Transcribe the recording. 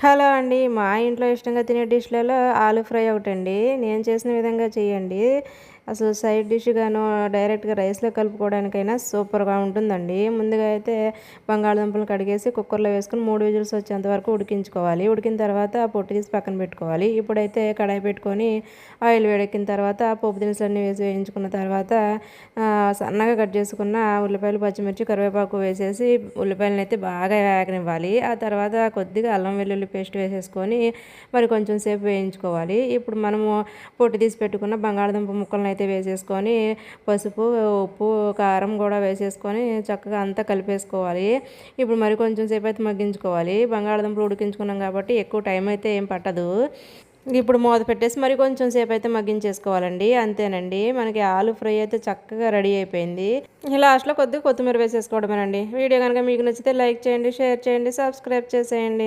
Hello అండి. మా ఇంట్లో ఇష్టంగా తినే డిష్‌లలో ఆలు ఫ్రై ఒకటండి. నేను చేసిన విధంగా చేయండి. అసలు సైడ్ డిష్‌గాను డైరెక్ట్‌గా రైస్‌లో కలుపుకోవడానికైనా సూపర్‌గా ఉంటుందండి. ముందుగా అయితే బంగాళదుంపలు కడిగేసి కుక్కర్‌లో వేసుకొని 3 విజిల్స్ వచ్చేంత వరకు ఉడికించుకోవాలి. ఉడికిన తర్వాత పొట్టు తీసి పక్కన పెట్టుకోవాలి. ఇప్పుడైతే కడాయి పెట్టుకొని ఆయిల్ వేడెక్కిన తర్వాత పోపు దినుసులన్నీ వేసి వేయించుకున్న తర్వాత సన్నగా కట్ చేసుకున్న ఉల్లిపాయలు, పచ్చిమిర్చి, కరివేపాకు వేసేసి ఉల్లిపాయలనైతే బాగా వేగనివ్వాలి. ఆ తర్వాత కొద్దిగా అల్లం వెల్లుల్లి పేస్ట్ వేసేసుకొని మరి కొంచెం సేపు వేయించుకోవాలి. ఇప్పుడు మనము పొట్టు తీసి పెట్టుకున్న బంగాళదుంప ముక్కలను అయితే వేసేసుకొని పసుపు, ఉప్పు, కారం కూడా వేసేసుకొని చక్కగా అంతా కలిపేసుకోవాలి. ఇప్పుడు మరి కొంచెం సేపు అయితే మగ్గించుకోవాలి. బంగాళదుంపలు ఉడికించుకున్నాం కాబట్టి ఎక్కువ టైం అయితే ఏం పట్టదు. ఇప్పుడు మూత పెట్టేసి మరి కొంచెం సేపు అయితే మగ్గించేసుకోవాలండి. అంతేనండి, మనకి ఆలు ఫ్రై అయితే చక్కగా రెడీ అయిపోయింది. లాస్ట్‌లో కొద్దిగా కొత్తిమీర వేసేసుకోవడమేనండి. వీడియో కనుక మీకు నచ్చితే లైక్ చేయండి, షేర్ చేయండి, సబ్స్క్రైబ్ చేసేయండి.